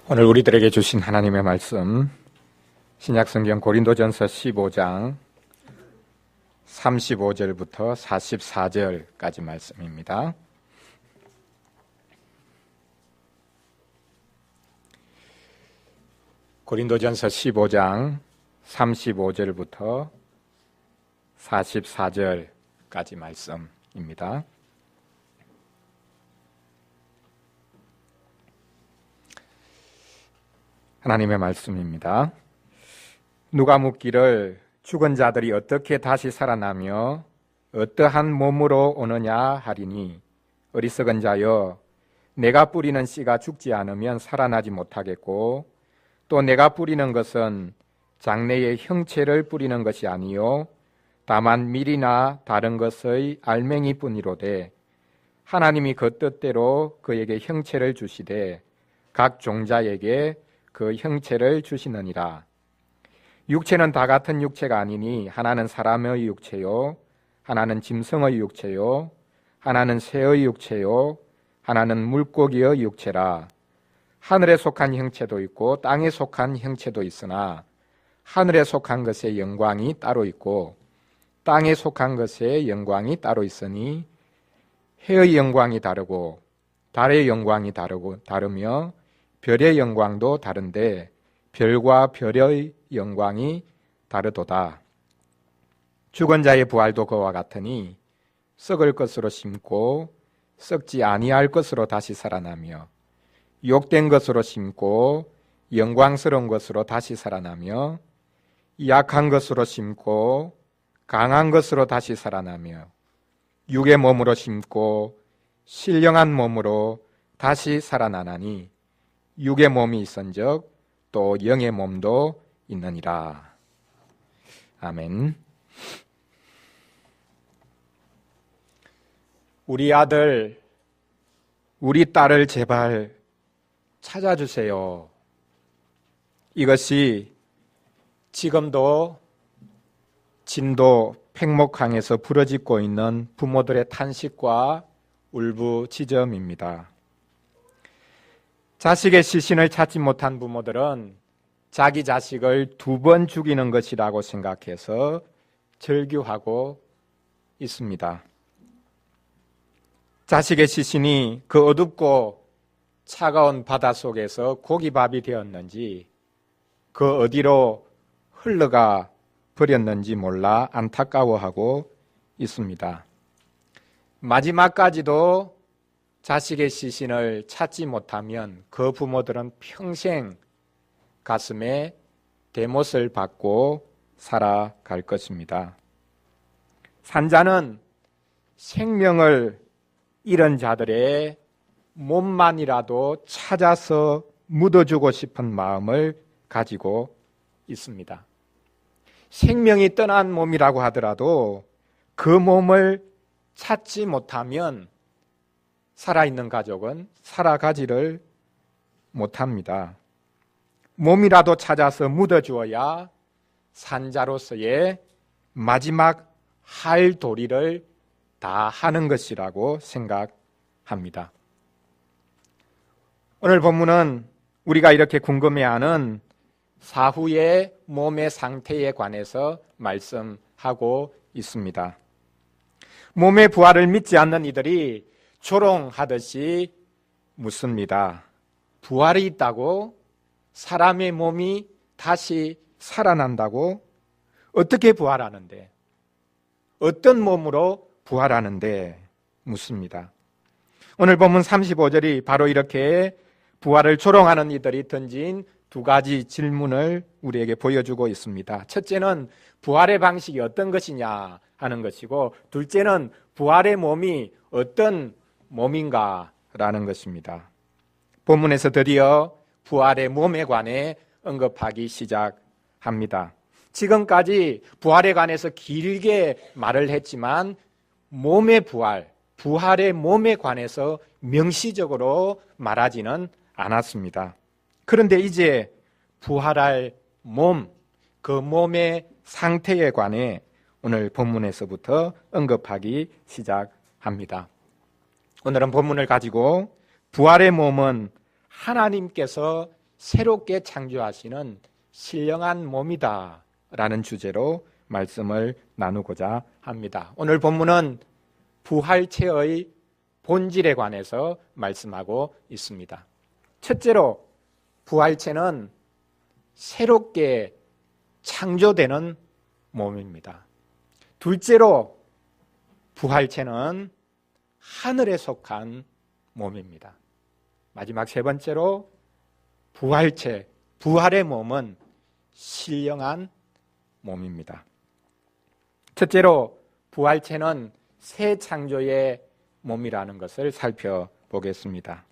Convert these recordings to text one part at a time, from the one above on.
오늘 우리들에게 주신 하나님의 말씀, 신약성경 고린도전서 15장 35절부터 44절까지 말씀입니다. 고린도전서 15장 35절부터 44절까지 말씀입니다. 하나님의 말씀입니다. 누가 묻기를 죽은 자들이 어떻게 다시 살아나며 어떠한 몸으로 오느냐 하리니, 어리석은 자여, 내가 뿌리는 씨가 죽지 않으면 살아나지 못하겠고, 또 내가 뿌리는 것은 장래의 형체를 뿌리는 것이 아니요 다만 밀이나 다른 것의 알맹이뿐이로되, 하나님이 그 뜻대로 그에게 형체를 주시되 각 종자에게 그 형체를 주시느니라. 육체는 다 같은 육체가 아니니 하나는 사람의 육체요, 하나는 짐승의 육체요, 하나는 새의 육체요, 하나는 물고기의 육체라. 하늘에 속한 형체도 있고 땅에 속한 형체도 있으나 하늘에 속한 것의 영광이 따로 있고 땅에 속한 것의 영광이 따로 있으니, 해의 영광이 다르고 달의 영광이 다르며 별의 영광도 다른데 별과 별의 영광이 다르도다. 죽은 자의 부활도 그와 같으니 썩을 것으로 심고 썩지 아니할 것으로 다시 살아나며, 욕된 것으로 심고 영광스러운 것으로 다시 살아나며, 약한 것으로 심고 강한 것으로 다시 살아나며, 육의 몸으로 심고 신령한 몸으로 다시 살아나나니, 육의 몸이 있은즉 또 영의 몸도 있느니라. 아멘. 우리 아들, 우리 딸을 제발 찾아주세요. 이것이 지금도 진도 팽목항에서 부러지고 있는 부모들의 탄식과 울부짖음입니다. 자식의 시신을 찾지 못한 부모들은 자기 자식을 2번 죽이는 것이라고 생각해서 절규하고 있습니다. 자식의 시신이 그 어둡고 차가운 바닷속에서 고기밥이 되었는지, 그 어디로 흘러가 버렸는지 몰라 안타까워하고 있습니다. 마지막까지도 자식의 시신을 찾지 못하면 그 부모들은 평생 가슴에 대못을 받고 살아갈 것입니다. 산자는 생명을 잃은 자들의 몸만이라도 찾아서 묻어주고 싶은 마음을 가지고 있습니다. 생명이 떠난 몸이라고 하더라도 그 몸을 찾지 못하면 살아있는 가족은 살아가지를 못합니다. 몸이라도 찾아서 묻어주어야 산자로서의 마지막 할 도리를 다 하는 것이라고 생각합니다. 오늘 본문은 우리가 이렇게 궁금해하는 사후의 몸의 상태에 관해서 말씀하고 있습니다. 몸의 부활을 믿지 않는 이들이 조롱하듯이 묻습니다. 부활이 있다고? 사람의 몸이 다시 살아난다고? 어떻게 부활하는데? 어떤 몸으로 부활하는데? 묻습니다. 오늘 본문 35절이 바로 이렇게 부활을 조롱하는 이들이 던진 2가지 질문을 우리에게 보여주고 있습니다. 첫째는 부활의 방식이 어떤 것이냐 하는 것이고, 둘째는 부활의 몸이 어떤 몸인가라는 것입니다. 본문에서 드디어 부활의 몸에 관해 언급하기 시작합니다. 지금까지 부활에 관해서 길게 말을 했지만 몸의 부활의 몸에 관해서 명시적으로 말하지는 않았습니다. 그런데 이제 부활할 몸, 그 몸의 상태에 관해 오늘 본문에서부터 언급하기 시작합니다. 오늘은 본문을 가지고 부활의 몸은 하나님께서 새롭게 창조하시는 신령한 몸이다 라는 주제로 말씀을 나누고자 합니다. 오늘 본문은 부활체의 본질에 관해서 말씀하고 있습니다. 첫째로 부활체는 새롭게 창조되는 몸입니다. 둘째로 부활체는 하늘에 속한 몸입니다. 마지막 세 번째로 부활체, 부활의 몸은 신령한 몸입니다. 첫째로 부활체는 새 창조의 몸이라는 것을 살펴보겠습니다.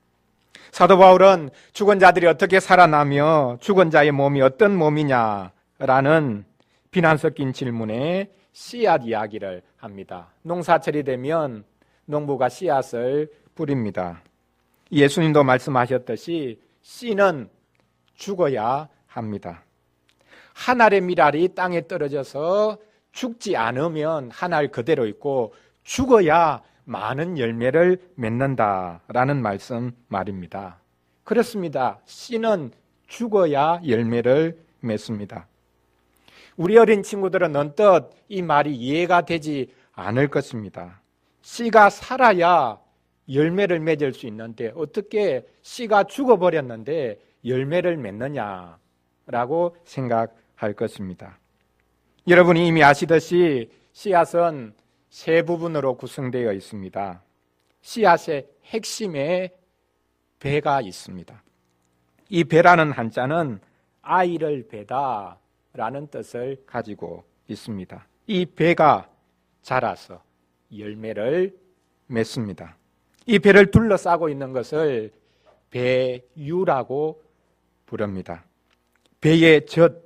사도 바울은 죽은 자들이 어떻게 살아나며 죽은 자의 몸이 어떤 몸이냐라는 비난 섞인 질문에 씨앗 이야기를 합니다. 농사철이 되면 농부가 씨앗을 뿌립니다. 예수님도 말씀하셨듯이 씨는 죽어야 합니다. 한 알의 밀알이 땅에 떨어져서 죽지 않으면 한 알 그대로 있고 죽어야 많은 열매를 맺는다라는 말입니다. 그렇습니다. 씨는 죽어야 열매를 맺습니다. 우리 어린 친구들은 언뜻 이 말이 이해가 되지 않을 것입니다. 씨가 살아야 열매를 맺을 수 있는데 어떻게 씨가 죽어버렸는데 열매를 맺느냐라고 생각할 것입니다. 여러분이 이미 아시듯이 씨앗은 세 부분으로 구성되어 있습니다. 씨앗의 핵심에 배가 있습니다. 이 배라는 한자는 아이를 배다 라는 뜻을 가지고 있습니다. 이 배가 자라서 열매를 맺습니다. 이 배를 둘러싸고 있는 것을 배유라고 부릅니다. 배의 젖,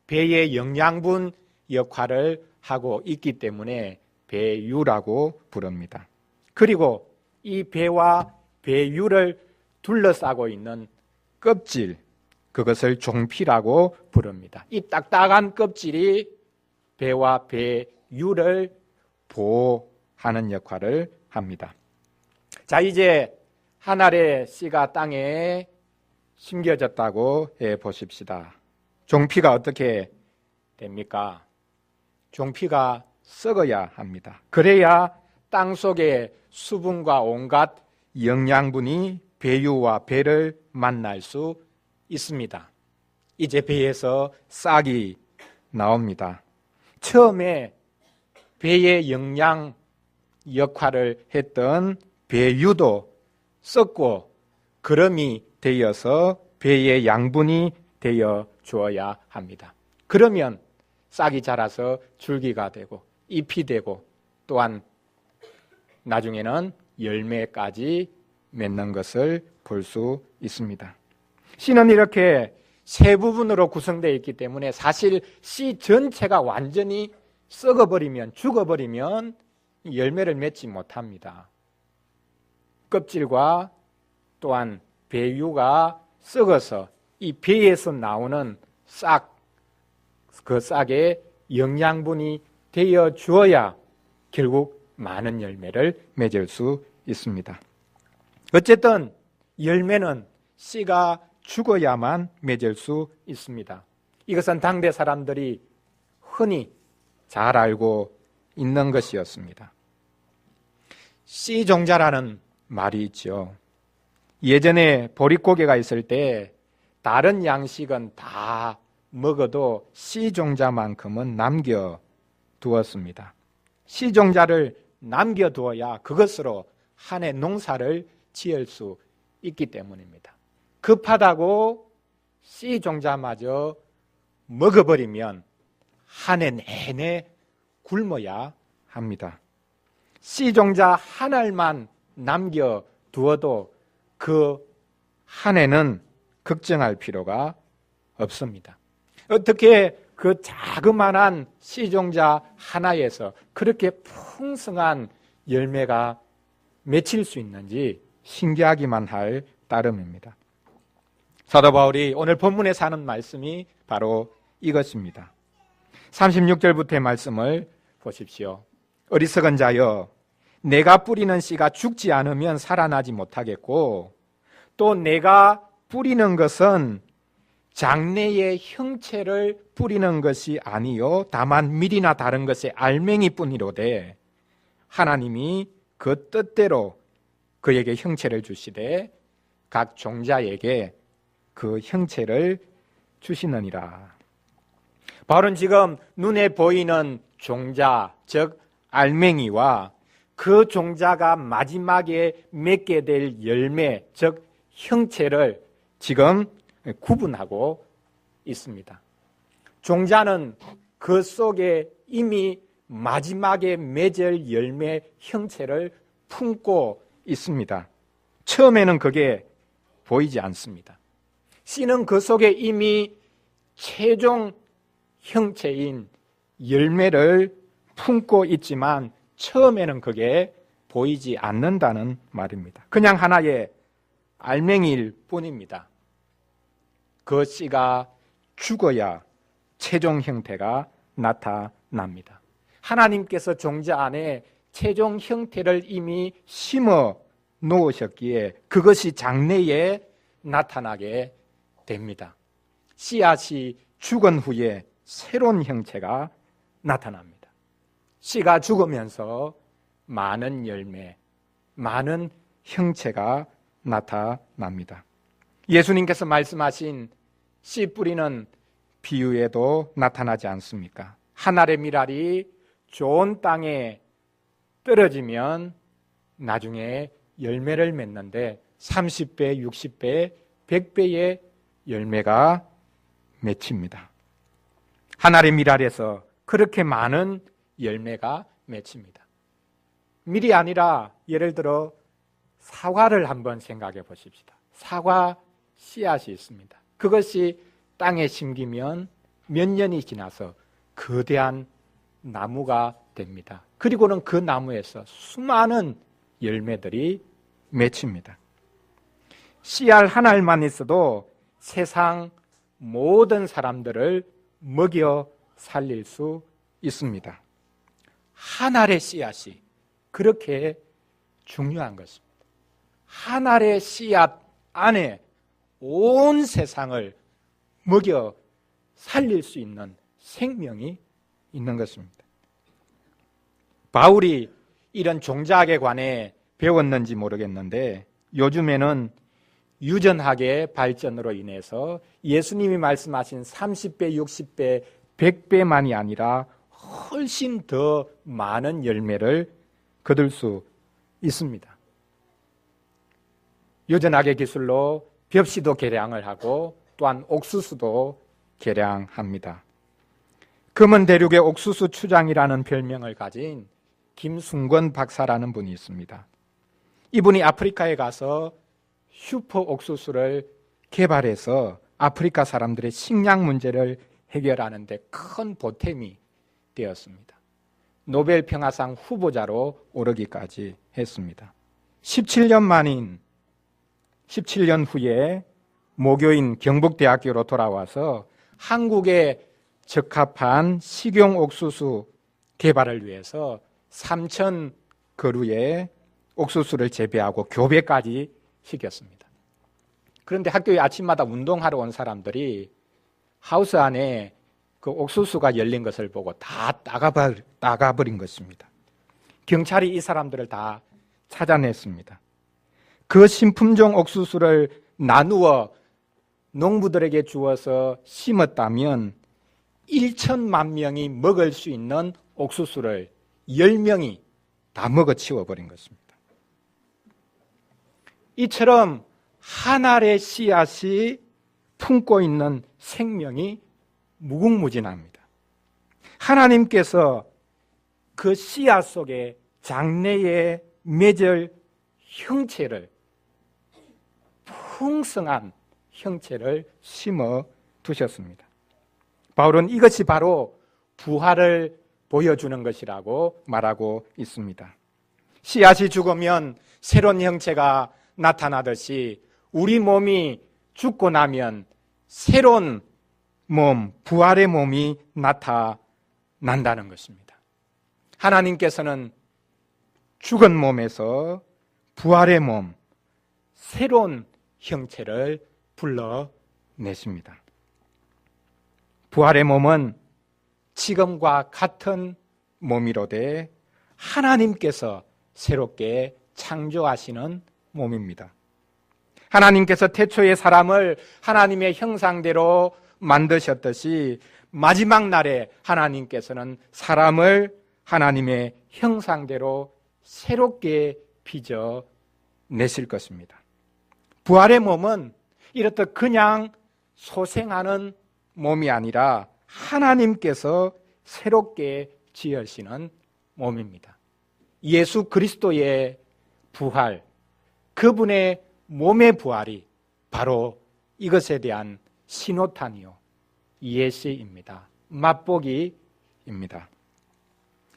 배의 영양분 역할을 하고 있기 때문에 배유라고 부릅니다. 그리고 이 배와 배유를 둘러싸고 있는 껍질, 그것을 종피라고 부릅니다. 이 딱딱한 껍질이 배와 배유를 보호하는 역할을 합니다. 자, 이제 한 알의 씨가 땅에 심겨졌다고 해 보십시다. 종피가 어떻게 됩니까? 종피가 썩어야 합니다. 그래야 땅 속에 수분과 온갖 영양분이 배유와 배를 만날 수 있습니다. 이제 배에서 싹이 나옵니다. 처음에 배의 영양 역할을 했던 배유도 썩고 거름이 되어서 배의 양분이 되어 주어야 합니다. 그러면 싹이 자라서 줄기가 되고 잎이 되고 또한 나중에는 열매까지 맺는 것을 볼 수 있습니다. 씨는 이렇게 세 부분으로 구성되어 있기 때문에 사실 씨 전체가 완전히 썩어버리면, 죽어버리면 열매를 맺지 못합니다. 껍질과 또한 배유가 썩어서 이 배에서 나오는 싹, 그 싹에 영양분이 되어 주어야 결국 많은 열매를 맺을 수 있습니다. 어쨌든 열매는 씨가 죽어야만 맺을 수 있습니다. 이것은 당대 사람들이 흔히 잘 알고 있는 것이었습니다. 씨종자라는 말이 있죠. 예전에 보릿고개가 있을 때 다른 양식은 다 먹어도 씨종자만큼은 남겨두었습니다. 씨종자를 남겨두어야 그것으로 한 해 농사를 지을 수 있기 때문입니다. 급하다고 씨종자마저 먹어버리면 한 해 내내 굶어야 합니다. 씨종자 한 알만 남겨두어도 그 한 해는 걱정할 필요가 없습니다. 어떻게 그 자그마한 씨종자 하나에서 그렇게 풍성한 열매가 맺힐 수 있는지 신기하기만 할 따름입니다. 사도 바울이 오늘 본문에서 하는 말씀이 바로 이것입니다. 36절부터의 말씀을 보십시오. 어리석은 자여, 내가 뿌리는 씨가 죽지 않으면 살아나지 못하겠고 또 내가 뿌리는 것은 장래의 형체를 뿌리는 것이 아니요 다만 밀이나 다른 것의 알맹이 뿐이로되 하나님이 그 뜻대로 그에게 형체를 주시되 각 종자에게 그 형체를 주시느니라. 바울은 지금 눈에 보이는 종자, 즉 알맹이와 그 종자가 마지막에 맺게 될 열매, 즉 형체를 지금 구분하고 있습니다. 종자는 그 속에 이미 마지막에 맺을 열매 형체를 품고 있습니다. 처음에는 그게 보이지 않습니다. 씨는 그 속에 이미 최종 형체인 열매를 품고 있지만 처음에는 그게 보이지 않는다는 말입니다. 그냥 하나의 알맹이일 뿐입니다. 그 씨가 죽어야 최종 형태가 나타납니다. 하나님께서 종자 안에 최종 형태를 이미 심어 놓으셨기에 그것이 장래에 나타나게 됩니다. 씨앗이 죽은 후에 새로운 형체가 나타납니다. 씨가 죽으면서 많은 열매, 많은 형체가 나타납니다. 예수님께서 말씀하신 씨 뿌리는 비유에도 나타나지 않습니까? 한 알의 밀알이 좋은 땅에 떨어지면 나중에 열매를 맺는데 30배, 60배, 100배의 열매가 맺힙니다. 한 알의 밀알에서 그렇게 많은 열매가 맺힙니다. 밀이 아니라 예를 들어 사과를 한번 생각해 보십시다. 사과 씨앗이 있습니다. 그것이 땅에 심기면 몇 년이 지나서 거대한 나무가 됩니다. 그리고는 그 나무에서 수많은 열매들이 맺힙니다. 씨알 한 알만 있어도 세상 모든 사람들을 먹여 살릴 수 있습니다. 한 알의 씨앗이 그렇게 중요한 것입니다. 한 알의 씨앗 안에 온 세상을 먹여 살릴 수 있는 생명이 있는 것입니다. 바울이 이런 종자학에 관해 배웠는지 모르겠는데 요즘에는 유전학의 발전으로 인해서 예수님이 말씀하신 30배, 60배, 100배만이 아니라 훨씬 더 많은 열매를 거둘 수 있습니다. 유전학의 기술로 벽시도 개량을 하고 또한 옥수수도 개량합니다. 금은 대륙의 옥수수 추장이라는 별명을 가진 김순권 박사라는 분이 있습니다. 이분이 아프리카에 가서 슈퍼 옥수수를 개발해서 아프리카 사람들의 식량 문제를 해결하는 데 큰 보탬이 되었습니다. 노벨 평화상 후보자로 오르기까지 했습니다. 17년 만인 17년 후에 모교인 경북대학교로 돌아와서 한국에 적합한 식용 옥수수 개발을 위해서 3,000그루의 옥수수를 재배하고 교배까지 시켰습니다. 그런데 학교에 아침마다 운동하러 온 사람들이 하우스 안에 그 옥수수가 열린 것을 보고 다 나가버린 것입니다. 경찰이 이 사람들을 다 찾아냈습니다. 그 신품종 옥수수를 나누어 농부들에게 주어서 심었다면 1천만 명이 먹을 수 있는 옥수수를 10명이 다 먹어치워버린 것입니다. 이처럼 한 알의 씨앗이 품고 있는 생명이 무궁무진합니다. 하나님께서 그 씨앗 속에 장래에 맺을 형체를, 풍성한 형체를 심어 두셨습니다. 바울은 이것이 바로 부활을 보여주는 것이라고 말하고 있습니다. 씨앗이 죽으면 새로운 형체가 나타나듯이 우리 몸이 죽고 나면 새로운 몸, 부활의 몸이 나타난다는 것입니다. 하나님께서는 죽은 몸에서 부활의 몸, 새로운 형체를 불러내십니다. 부활의 몸은 지금과 같은 몸이로되 하나님께서 새롭게 창조하시는 몸입니다. 하나님께서 태초의 사람을 하나님의 형상대로 만드셨듯이 마지막 날에 하나님께서는 사람을 하나님의 형상대로 새롭게 빚어 내실 것입니다. 부활의 몸은 이렇듯 그냥 소생하는 몸이 아니라 하나님께서 새롭게 지으시는 몸입니다. 예수 그리스도의 부활, 그분의 몸의 부활이 바로 이것에 대한 신호탄이요, 예시입니다. 맛보기입니다.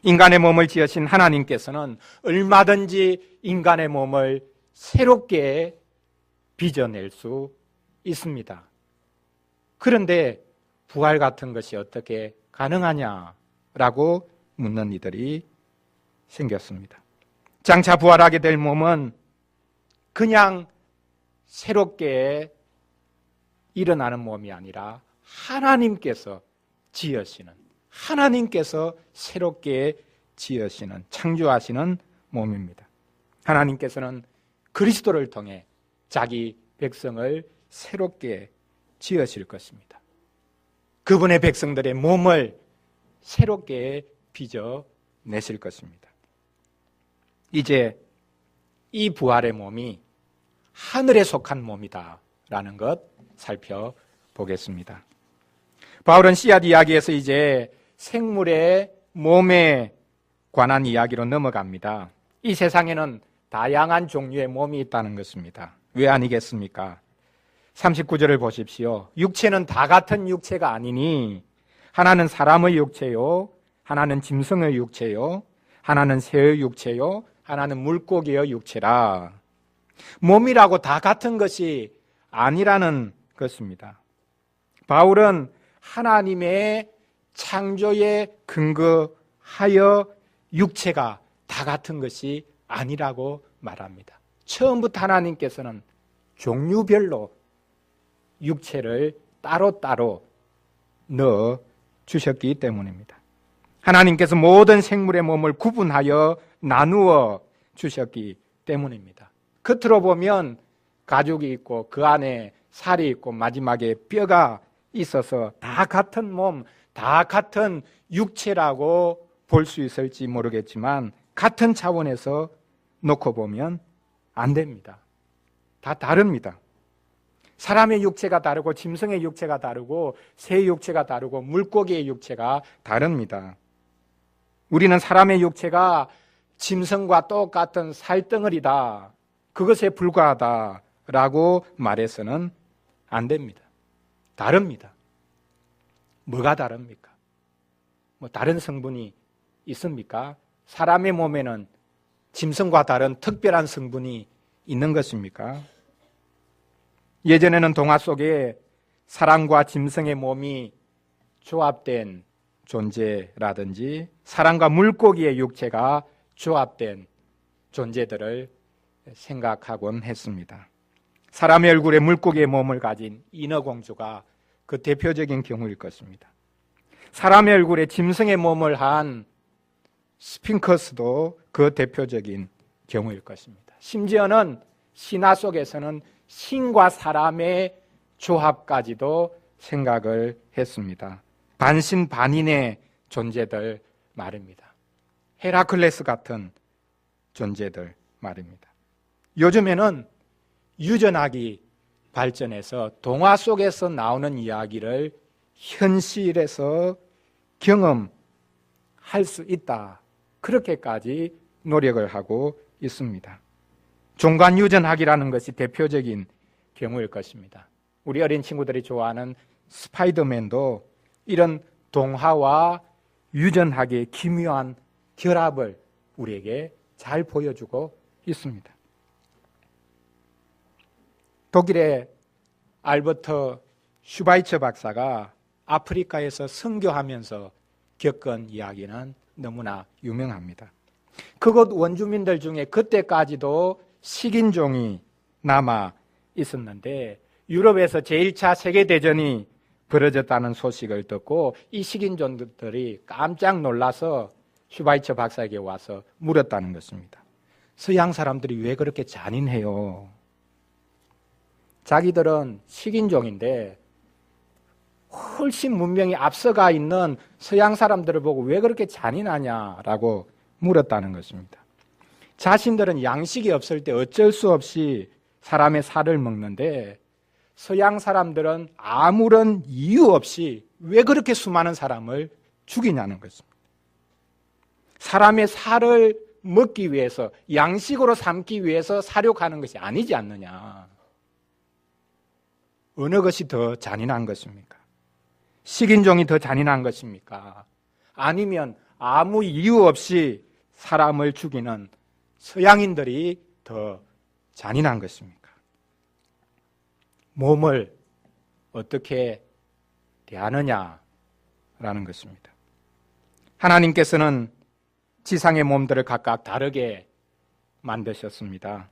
인간의 몸을 지으신 하나님께서는 얼마든지 인간의 몸을 새롭게 빚어낼 수 있습니다. 그런데 부활 같은 것이 어떻게 가능하냐라고 묻는 이들이 생겼습니다. 장차 부활하게 될 몸은 그냥 새롭게 일어나는 몸이 아니라 하나님께서 지으시는, 하나님께서 새롭게 지으시는, 창조하시는 몸입니다. 하나님께서는 그리스도를 통해 자기 백성을 새롭게 지으실 것입니다. 그분의 백성들의 몸을 새롭게 빚어 내실 것입니다. 이제 이 부활의 몸이 하늘에 속한 몸이다라는 것 살펴보겠습니다. 바울은 씨앗 이야기에서 이제 생물의 몸에 관한 이야기로 넘어갑니다. 이 세상에는 다양한 종류의 몸이 있다는 것입니다. 왜 아니겠습니까? 39절을 보십시오. 육체는 다 같은 육체가 아니니 하나는 사람의 육체요, 하나는 짐승의 육체요, 하나는 새의 육체요, 하나는 물고기의 육체라. 몸이라고 다 같은 것이 아니라는 것입니다. 바울은 하나님의 창조에 근거하여 육체가 다 같은 것이 아니라고 말합니다. 처음부터 하나님께서는 종류별로 육체를 따로따로 넣어 주셨기 때문입니다. 하나님께서 모든 생물의 몸을 구분하여 나누어 주셨기 때문입니다. 겉으로 보면 가죽이 있고 그 안에 살이 있고 마지막에 뼈가 있어서 다 같은 몸, 다 같은 육체라고 볼 수 있을지 모르겠지만 같은 차원에서 놓고 보면 안 됩니다. 다 다릅니다. 사람의 육체가 다르고 짐승의 육체가 다르고 새의 육체가 다르고 물고기의 육체가 다릅니다. 우리는 사람의 육체가 짐승과 똑같은 살덩어리다, 그것에 불과하다라고 말해서는 안 됩니다. 다릅니다. 뭐가 다릅니까? 다른 성분이 있습니까? 사람의 몸에는 짐승과 다른 특별한 성분이 있는 것입니까? 예전에는 동화 속에 사람과 짐승의 몸이 조합된 존재라든지 사람과 물고기의 육체가 조합된 존재들을 생각하곤 했습니다. 사람의 얼굴에 물고기의 몸을 가진 인어공주가 그 대표적인 경우일 것입니다. 사람의 얼굴에 짐승의 몸을 한 스핑크스도 그 대표적인 경우일 것입니다. 심지어는 신화 속에서는 신과 사람의 조합까지도 생각을 했습니다. 반신반인의 존재들 말입니다. 헤라클레스 같은 존재들 말입니다. 요즘에는 유전학이 발전해서 동화 속에서 나오는 이야기를 현실에서 경험할 수 있다, 그렇게까지 노력을 하고 있습니다. 종관유전학이라는 것이 대표적인 경우일 것입니다. 우리 어린 친구들이 좋아하는 스파이더맨도 이런 동화와 유전학의 기묘한 결합을 우리에게 잘 보여주고 있습니다. 독일의 알버트 슈바이처 박사가 아프리카에서 선교하면서 겪은 이야기는 너무나 유명합니다. 그곳 원주민들 중에 그때까지도 식인종이 남아 있었는데 유럽에서 제1차 세계대전이 벌어졌다는 소식을 듣고 이 식인종들이 깜짝 놀라서 슈바이처 박사에게 와서 물었다는 것입니다. 서양 사람들이 왜 그렇게 잔인해요? 자기들은 식인종인데 훨씬 문명이 앞서가 있는 서양 사람들을 보고 왜 그렇게 잔인하냐라고 물었다는 것입니다. 자신들은 양식이 없을 때 어쩔 수 없이 사람의 살을 먹는데 서양 사람들은 아무런 이유 없이 왜 그렇게 수많은 사람을 죽이냐는 것입니다. 사람의 살을 먹기 위해서, 양식으로 삼기 위해서 사육하는 것이 아니지 않느냐. 어느 것이 더 잔인한 것입니까? 식인종이 더 잔인한 것입니까? 아니면 아무 이유 없이 사람을 죽이는 서양인들이 더 잔인한 것입니까? 몸을 어떻게 대하느냐라는 것입니다. 하나님께서는 지상의 몸들을 각각 다르게 만드셨습니다.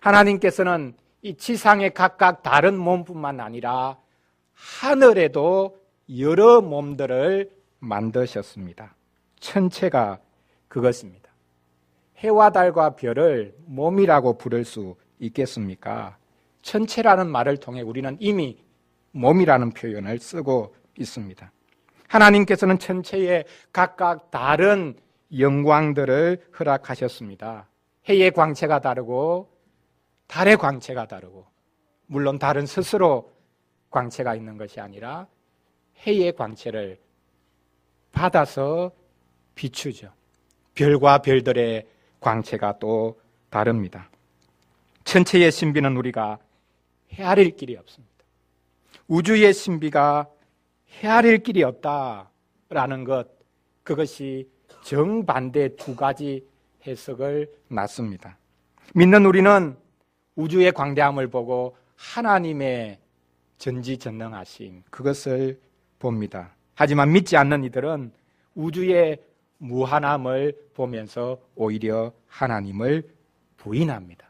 하나님께서는 이 지상의 각각 다른 몸뿐만 아니라 하늘에도 여러 몸들을 만드셨습니다. 천체가 그것입니다. 해와 달과 별을 몸이라고 부를 수 있겠습니까? 천체라는 말을 통해 우리는 이미 몸이라는 표현을 쓰고 있습니다. 하나님께서는 천체에 각각 다른 영광들을 허락하셨습니다. 해의 광채가 다르고 달의 광채가 다르고, 물론 달은 스스로 광채가 있는 것이 아니라 해의 광채를 받아서 비추죠. 별과 별들의 광채가 또 다릅니다. 천체의 신비는 우리가 헤아릴 길이 없습니다. 우주의 신비가 헤아릴 길이 없다라는 것, 그것이 정반대 두 가지 해석을 낳습니다. 믿는 우리는 우주의 광대함을 보고 하나님의 전지전능하심, 그것을 봅니다. 하지만 믿지 않는 이들은 우주의 무한함을 보면서 오히려 하나님을 부인합니다.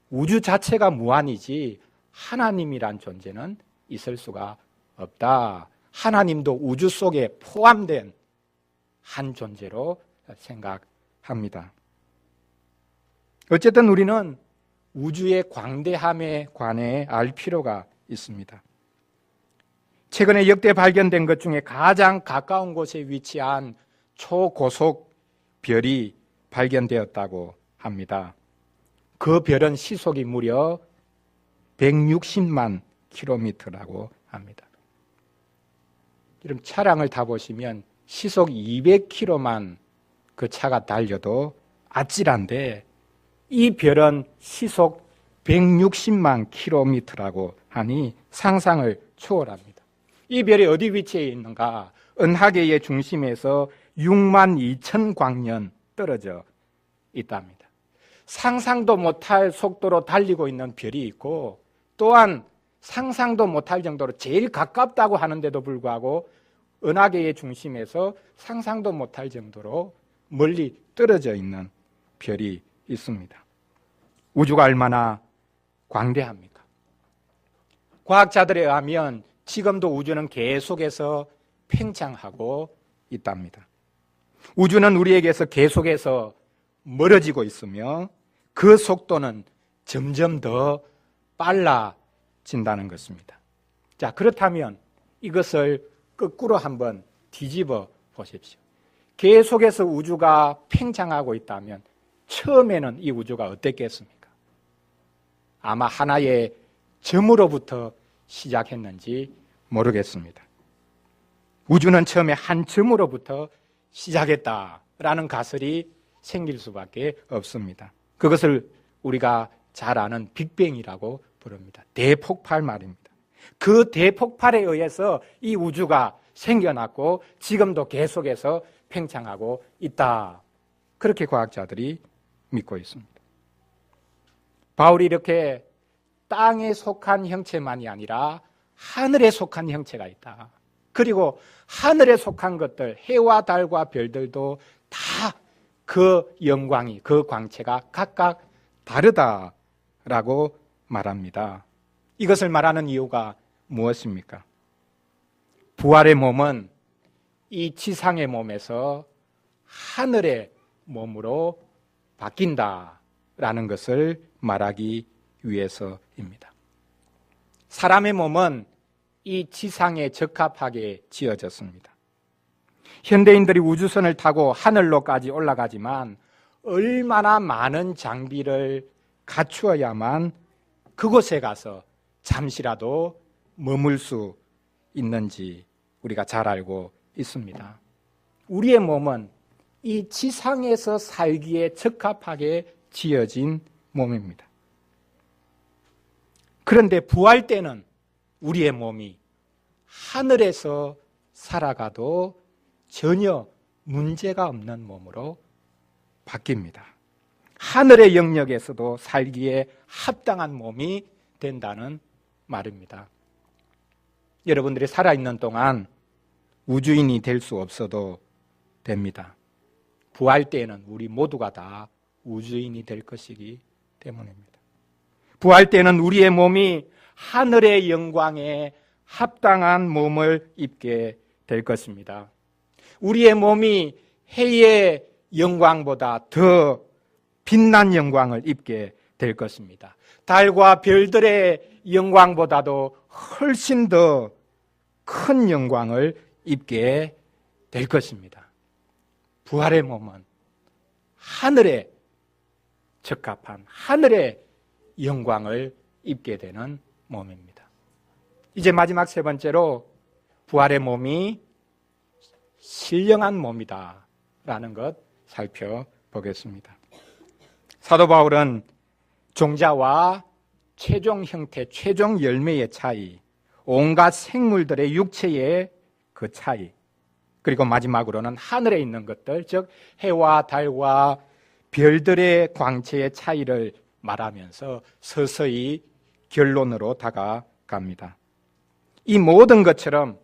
우주 자체가 무한이지 하나님이란 존재는 있을 수가 없다. 하나님도 우주 속에 포함된 한 존재로 생각합니다. 어쨌든 우리는 우주의 광대함에 관해 알 필요가 있습니다. 최근에 역대 발견된 것 중에 가장 가까운 곳에 위치한 초고속 별이 발견되었다고 합니다. 그 별은 시속이 무려 160만 킬로미터라고 합니다. 여러분, 차량을 타보시면 시속 200km만 그 차가 달려도 아찔한데 이 별은 시속 160만 킬로미터라고 하니 상상을 초월합니다. 이 별이 어디 위치해 있는가? 은하계의 중심에서 6만 2천 광년 떨어져 있답니다. 상상도 못할 속도로 달리고 있는 별이 있고, 또한 상상도 못할 정도로 제일 가깝다고 하는데도 불구하고 은하계의 중심에서 상상도 못할 정도로 멀리 떨어져 있는 별이 있습니다. 우주가 얼마나 광대합니까? 과학자들에 의하면 지금도 우주는 계속해서 팽창하고 있답니다. 우주는 우리에게서 계속해서 멀어지고 있으며 그 속도는 점점 더 빨라진다는 것입니다. 자, 그렇다면 이것을 거꾸로 한번 뒤집어 보십시오. 계속해서 우주가 팽창하고 있다면 처음에는 이 우주가 어땠겠습니까? 아마 하나의 점으로부터 시작했는지 모르겠습니다. 우주는 처음에 한 점으로부터 시작했다라는 가설이 생길 수밖에 없습니다. 그것을 우리가 잘 아는 빅뱅이라고 부릅니다. 대폭발 말입니다. 그 대폭발에 의해서 이 우주가 생겨났고 지금도 계속해서 팽창하고 있다. 그렇게 과학자들이 믿고 있습니다. 바울이 이렇게 땅에 속한 형체만이 아니라 하늘에 속한 형체가 있다. 그리고 하늘에 속한 것들, 해와 달과 별들도 다 그 영광이, 그 광채가 각각 다르다라고 말합니다. 이것을 말하는 이유가 무엇입니까? 부활의 몸은 이 지상의 몸에서 하늘의 몸으로 바뀐다라는 것을 말하기 위해서입니다. 사람의 몸은 이 지상에 적합하게 지어졌습니다. 현대인들이 우주선을 타고 하늘로까지 올라가지만 얼마나 많은 장비를 갖추어야만 그곳에 가서 잠시라도 머물 수 있는지 우리가 잘 알고 있습니다. 우리의 몸은 이 지상에서 살기에 적합하게 지어진 몸입니다. 그런데 부활 때는 우리의 몸이 하늘에서 살아가도 전혀 문제가 없는 몸으로 바뀝니다. 하늘의 영역에서도 살기에 합당한 몸이 된다는 말입니다. 여러분들이 살아있는 동안 우주인이 될 수 없어도 됩니다. 부활 때에는 우리 모두가 다 우주인이 될 것이기 때문입니다. 부활 때는 우리의 몸이 하늘의 영광에 합당한 몸을 입게 될 것입니다. 우리의 몸이 해의 영광보다 더 빛난 영광을 입게 될 것입니다. 달과 별들의 영광보다도 훨씬 더 큰 영광을 입게 될 것입니다. 부활의 몸은 하늘에 적합한 하늘의 영광을 입게 되는 몸입니다. 이제 마지막 세 번째로 부활의 몸이 신령한 몸이다 라는 것 살펴보겠습니다. 사도 바울은 종자와 최종 형태, 최종 열매의 차이, 온갖 생물들의 육체의 그 차이, 그리고 마지막으로는 하늘에 있는 것들, 즉 해와 달과 별들의 광채의 차이를 말하면서 서서히 결론으로 다가갑니다. 이 모든 것처럼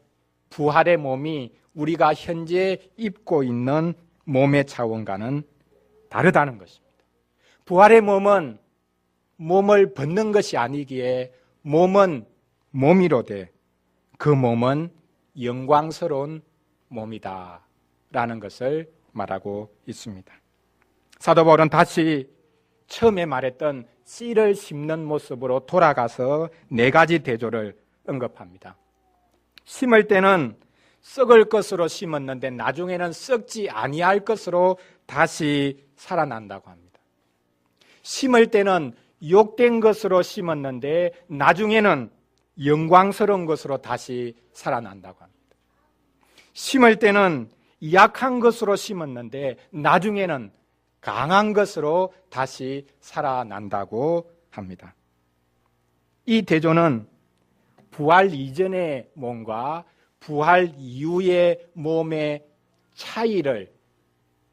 부활의 몸이 우리가 현재 입고 있는 몸의 차원과는 다르다는 것입니다. 부활의 몸은 몸을 벗는 것이 아니기에 몸은 몸이로되 그 몸은 영광스러운 몸이다 라는 것을 말하고 있습니다. 사도 바울은 다시 처음에 말했던 씨를 심는 모습으로 돌아가서 네 가지 대조를 언급합니다. 심을 때는 썩을 것으로 심었는데 나중에는 썩지 아니할 것으로 다시 살아난다고 합니다. 심을 때는 욕된 것으로 심었는데 나중에는 영광스러운 것으로 다시 살아난다고 합니다. 심을 때는 약한 것으로 심었는데 나중에는 강한 것으로 다시 살아난다고 합니다. 이 대조는 부활 이전의 몸과 부활 이후의 몸의 차이를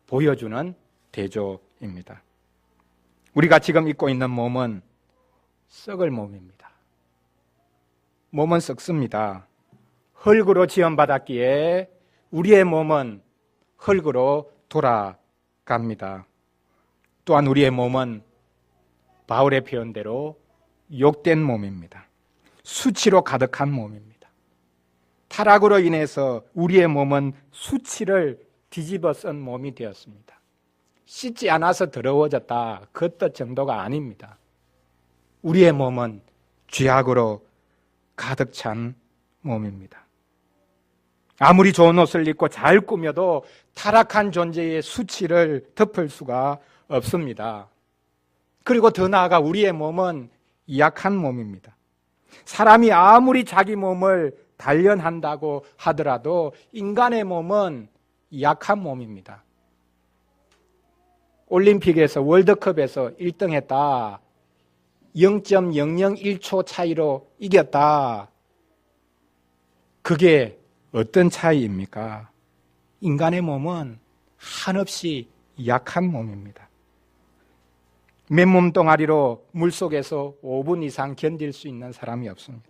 보여주는 대조입니다. 우리가 지금 입고 있는 몸은 썩을 몸입니다. 몸은 썩습니다. 흙으로 지음받았기에 우리의 몸은 흙으로 돌아갑니다. 또한 우리의 몸은 바울의 표현대로 욕된 몸입니다. 수치로 가득한 몸입니다. 타락으로 인해서 우리의 몸은 수치를 뒤집어 쓴 몸이 되었습니다. 씻지 않아서 더러워졌다, 그 뜻 정도가 아닙니다. 우리의 몸은 죄악으로 가득 찬 몸입니다. 아무리 좋은 옷을 입고 잘 꾸며도 타락한 존재의 수치를 덮을 수가 없습니다. 그리고 더 나아가 우리의 몸은 약한 몸입니다. 사람이 아무리 자기 몸을 단련한다고 하더라도 인간의 몸은 약한 몸입니다. 올림픽에서 월드컵에서 1등 했다. 0.001초 차이로 이겼다. 그게 어떤 차이입니까? 인간의 몸은 한없이 약한 몸입니다. 맨몸 덩아리로 물속에서 5분 이상 견딜 수 있는 사람이 없습니다.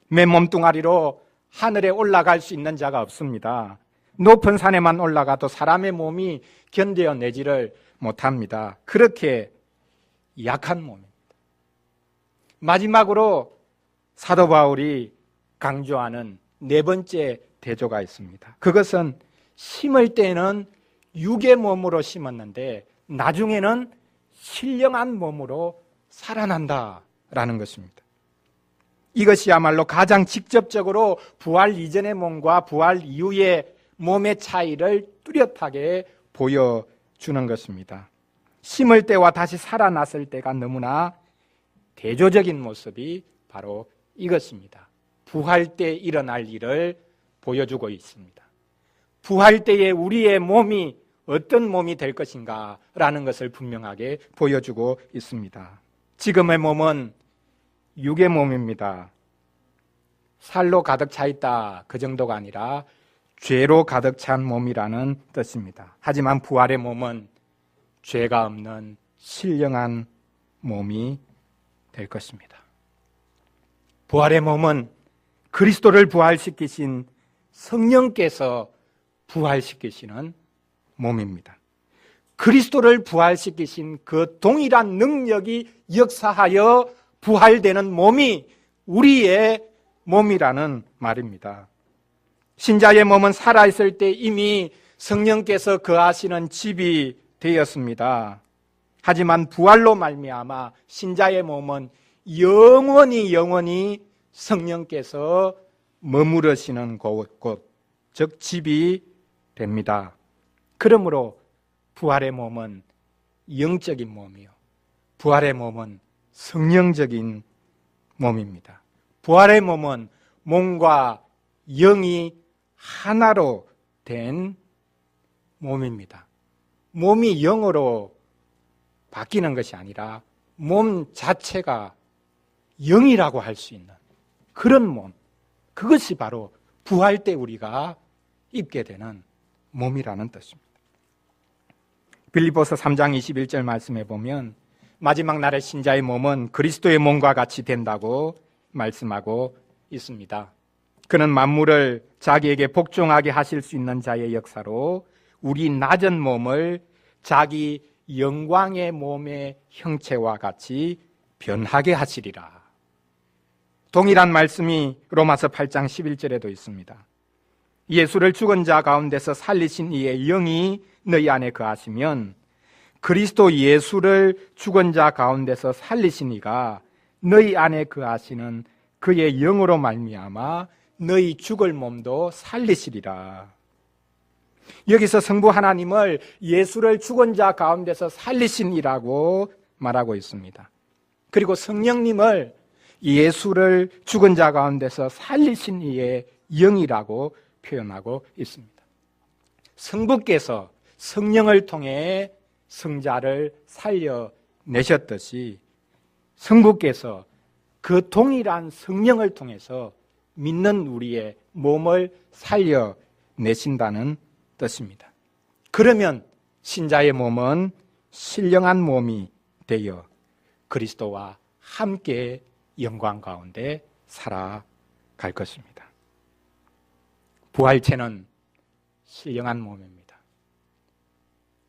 맨몸 덩아리로 하늘에 올라갈 수 있는 자가 없습니다. 높은 산에만 올라가도 사람의 몸이 견뎌내지를 못합니다. 그렇게 약한 몸입니다. 마지막으로 사도 바울이 강조하는 네 번째 대조가 있습니다. 그것은 심을 때는 육의 몸으로 심었는데 나중에는 신령한 몸으로 살아난다라는 것입니다. 이것이야말로 가장 직접적으로 부활 이전의 몸과 부활 이후의 몸의 차이를 뚜렷하게 보여주는 것입니다. 심을 때와 다시 살아났을 때가 너무나 대조적인 모습이 바로 이것입니다. 부활 때 일어날 일을 보여주고 있습니다. 부활 때에 우리의 몸이 어떤 몸이 될 것인가 라는 것을 분명하게 보여주고 있습니다. 지금의 몸은 육의 몸입니다. 살로 가득 차 있다 그 정도가 아니라 죄로 가득 찬 몸이라는 뜻입니다. 하지만 부활의 몸은 죄가 없는 신령한 몸이 될 것입니다. 부활의 몸은 그리스도를 부활시키신 성령께서 부활시키시는 몸입니다. 그리스도를 부활시키신 그 동일한 능력이 역사하여 부활되는 몸이 우리의 몸이라는 말입니다. 신자의 몸은 살아있을 때 이미 성령께서 거하시는 집이 되었습니다. 하지만 부활로 말미암아 신자의 몸은 영원히 성령께서 머무르시는 곳, 즉 집이 됩니다. 그러므로 부활의 몸은 영적인 몸이요, 부활의 몸은 성령적인 몸입니다. 부활의 몸은 몸과 영이 하나로 된 몸입니다. 몸이 영으로 바뀌는 것이 아니라 몸 자체가 영이라고 할 수 있는 그런 몸, 그것이 바로 부활 때 우리가 입게 되는 몸이라는 뜻입니다. 빌립보서 3장 21절 말씀해 보면 마지막 날의 신자의 몸은 그리스도의 몸과 같이 된다고 말씀하고 있습니다. 그는 만물을 자기에게 복종하게 하실 수 있는 자의 역사로 우리 낮은 몸을 자기 영광의 몸의 형체와 같이 변하게 하시리라. 동일한 말씀이 로마서 8장 11절에도 있습니다. 예수를 죽은 자 가운데서 살리신 이의 영이 너희 안에 거하시면 그리스도 예수를 죽은 자 가운데서 살리신 이가 너희 안에 거하시는 그의 영으로 말미암아 너희 죽을 몸도 살리시리라. 여기서 성부 하나님을 예수를 죽은 자 가운데서 살리신 이라고 말하고 있습니다. 그리고 성령님을 예수를 죽은 자 가운데서 살리신 이의 영이라고 표현하고 있습니다. 성부께서 성령을 통해 성자를 살려내셨듯이 성부께서 그 동일한 성령을 통해서 믿는 우리의 몸을 살려내신다는 뜻입니다. 그러면 신자의 몸은 신령한 몸이 되어 그리스도와 함께 영광 가운데 살아갈 것입니다. 부활체는 신령한 몸입니다.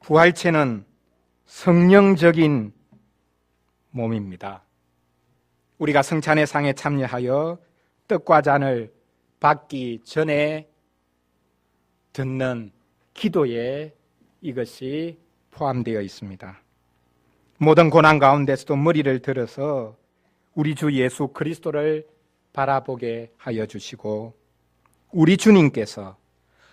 부활체는 성령적인 몸입니다. 우리가 성찬의 상에 참여하여 떡과 잔을 받기 전에 듣는 기도에 이것이 포함되어 있습니다. 모든 고난 가운데서도 머리를 들어서 우리 주 예수 그리스도를 바라보게 하여 주시고 우리 주님께서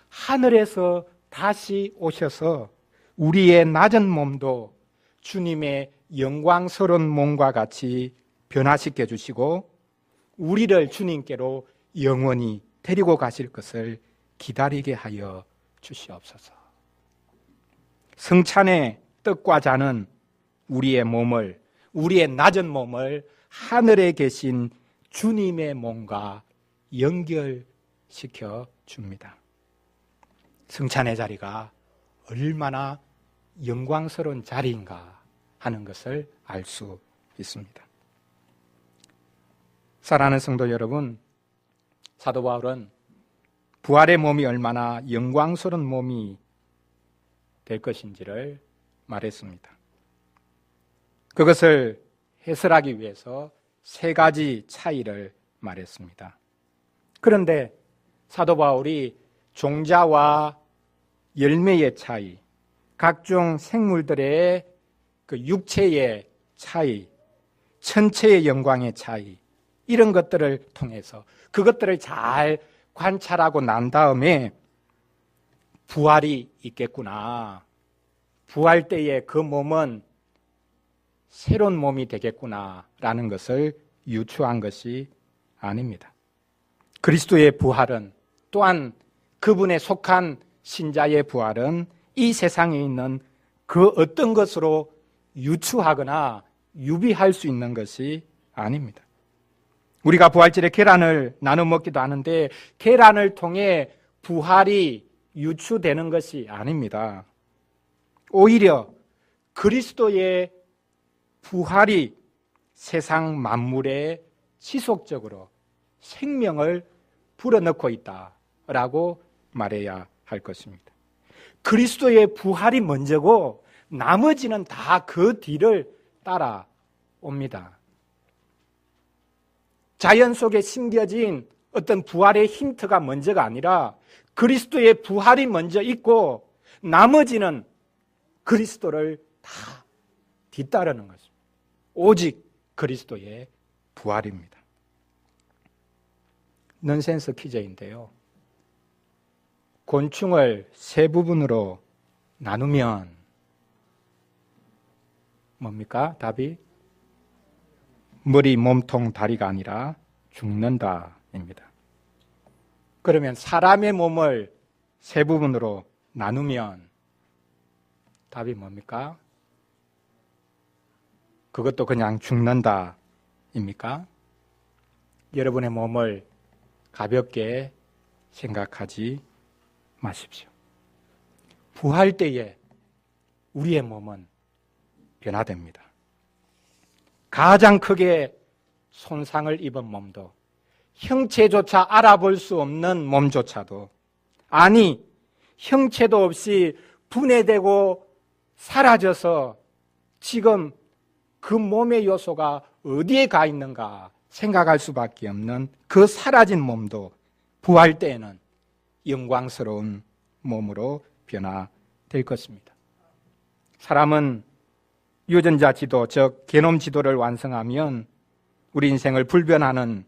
하늘에서 다시 오셔서 우리의 낮은 몸도 주님의 영광스러운 몸과 같이 변화시켜 주시고 우리를 주님께로 영원히 데리고 가실 것을 기다리게 하여 주시옵소서. 성찬의 떡과 잔은 우리의 몸을, 우리의 낮은 몸을 하늘에 계신 주님의 몸과 연결시켜 줍니다. 성찬의 자리가 얼마나 영광스러운 자리인가 하는 것을 알 수 있습니다. 사랑하는 성도 여러분, 사도 바울은 부활의 몸이 얼마나 영광스러운 몸이 될 것인지를 말했습니다. 그것을 해설하기 위해서 세 가지 차이를 말했습니다. 그런데 사도 바울이 종자와 열매의 차이, 각종 생물들의 그 육체의 차이, 천체의 영광의 차이, 이런 것들을 통해서 그것들을 잘 관찰하고 난 다음에 부활이 있겠구나, 부활 때에 그 몸은 새로운 몸이 되겠구나라는 것을 유추한 것이 아닙니다. 그리스도의 부활은, 또한 그분에 속한 신자의 부활은 이 세상에 있는 그 어떤 것으로 유추하거나 유비할 수 있는 것이 아닙니다. 우리가 부활절에 계란을 나눠 먹기도 하는데 계란을 통해 부활이 유추되는 것이 아닙니다. 오히려 그리스도의 부활이 세상 만물에 지속적으로 생명을 불어넣고 있다라고 말해야 할 것입니다. 그리스도의 부활이 먼저고 나머지는 다 그 뒤를 따라옵니다. 자연 속에 심겨진 어떤 부활의 힌트가 먼저가 아니라 그리스도의 부활이 먼저 있고 나머지는 그리스도를 다 뒤따르는 것입니다. 오직 그리스도의 부활입니다. 넌센스 퀴즈인데요. 곤충을 세 부분으로 나누면 뭡니까? 답이 머리, 몸통, 다리가 아니라 죽는다입니다. 그러면 사람의 몸을 세 부분으로 나누면 답이 뭡니까? 그것도 그냥 죽는다입니까? 여러분의 몸을 가볍게 생각하지 마십시오. 부활 때에 우리의 몸은 변화됩니다. 가장 크게 손상을 입은 몸도, 형체조차 알아볼 수 없는 몸조차도, 아니 형체도 없이 분해되고 사라져서 지금 그 몸의 요소가 어디에 가 있는가 생각할 수밖에 없는 그 사라진 몸도 부활 때에는 영광스러운 몸으로 변화될 것입니다. 사람은 유전자 지도, 즉 게놈 지도를 완성하면 우리 인생을 불변하는,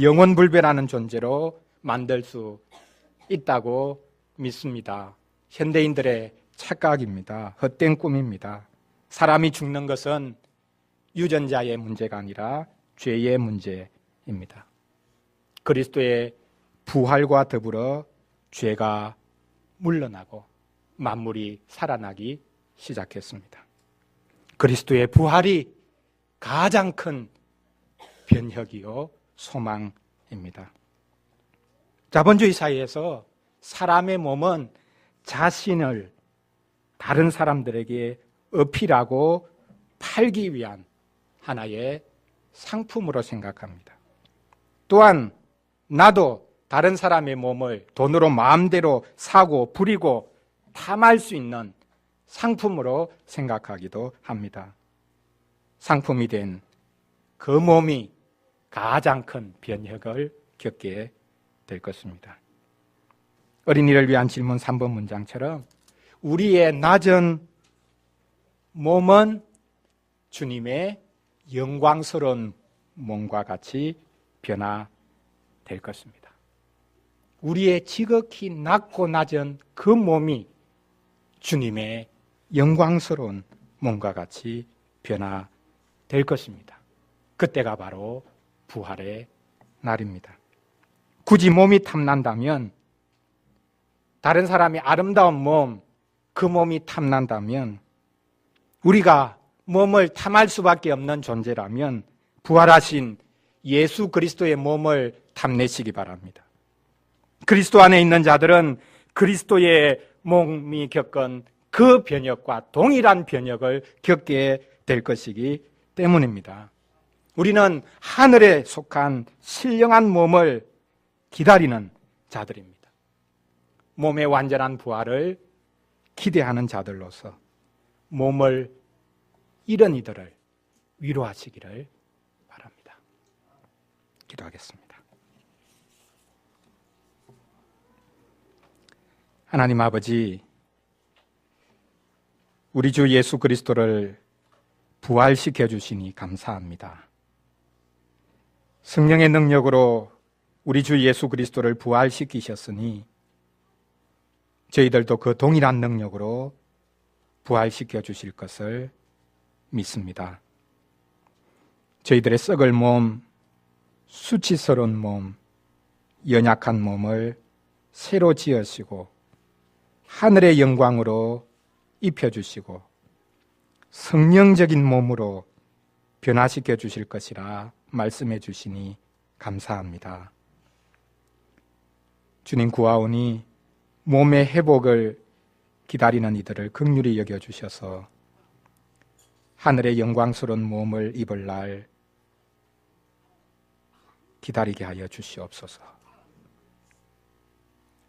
영원 불변하는 존재로 만들 수 있다고 믿습니다. 현대인들의 착각입니다. 헛된 꿈입니다. 사람이 죽는 것은 유전자의 문제가 아니라 죄의 문제입니다. 그리스도의 부활과 더불어 죄가 물러나고 만물이 살아나기 시작했습니다. 그리스도의 부활이 가장 큰 변혁이요 소망입니다. 자본주의 사회에서 사람의 몸은 자신을 다른 사람들에게 어필하고 팔기 위한 하나의 상품으로 생각합니다. 또한 나도 다른 사람의 몸을 돈으로 마음대로 사고 부리고 탐할 수 있는 상품으로 생각하기도 합니다. 상품이 된 그 몸이 가장 큰 변혁을 겪게 될 것입니다. 어린이를 위한 질문 3번 문장처럼 우리의 낮은 몸은 주님의 영광스러운 몸과 같이 변화될 것입니다. 우리의 지극히 낮고 낮은 그 몸이 주님의 영광스러운 몸과 같이 변화될 것입니다. 그때가 바로 부활의 날입니다. 굳이 몸이 탐난다면, 다른 사람이 아름다운 몸, 그 몸이 탐난다면, 우리가 몸을 탐할 수밖에 없는 존재라면 부활하신 예수 그리스도의 몸을 탐내시기 바랍니다. 그리스도 안에 있는 자들은 그리스도의 몸이 겪은 그 변혁과 동일한 변혁을 겪게 될 것이기 때문입니다. 우리는 하늘에 속한 신령한 몸을 기다리는 자들입니다. 몸의 완전한 부활을 기대하는 자들로서 몸을 잃은 이들을 위로하시기를 바랍니다. 기도하겠습니다. 하나님 아버지, 우리 주 예수 그리스도를 부활시켜 주시니 감사합니다. 성령의 능력으로 우리 주 예수 그리스도를 부활시키셨으니 저희들도 그 동일한 능력으로 부활시켜 주실 것을 믿습니다. 저희들의 썩을 몸, 수치스러운 몸, 연약한 몸을 새로 지으시고 하늘의 영광으로 입혀주시고 성령적인 몸으로 변화시켜 주실 것이라 말씀해 주시니 감사합니다. 주님 구하오니 몸의 회복을 기다리는 이들을 긍휼히 여겨주셔서 하늘의 영광스러운 몸을 입을 날 기다리게 하여 주시옵소서.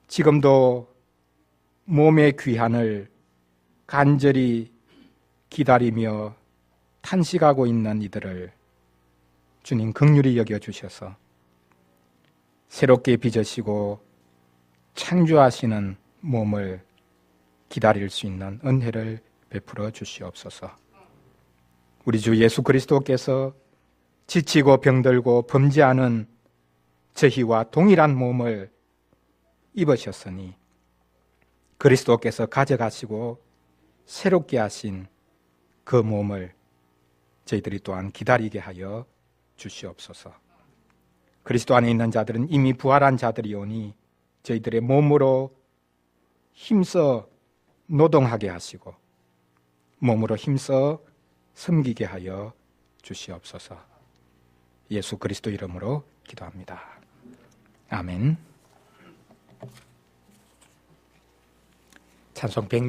지금도 몸의 귀환을 간절히 기다리며 탄식하고 있는 이들을 주님 긍휼히 여겨주셔서 새롭게 빚으시고 창조하시는 몸을 기다릴 수 있는 은혜를 베풀어 주시옵소서. 우리 주 예수 그리스도께서 지치고 병들고 범죄하는 저희와 동일한 몸을 입으셨으니 그리스도께서 가져가시고 새롭게 하신 그 몸을 저희들이 또한 기다리게 하여 주시옵소서. 그리스도 안에 있는 자들은 이미 부활한 자들이오니 저희들의 몸으로 힘써 노동하게 하시고 몸으로 힘써 섬기게 하여 주시옵소서. 예수 그리스도 이름으로 기도합니다. 아멘. 찬송 100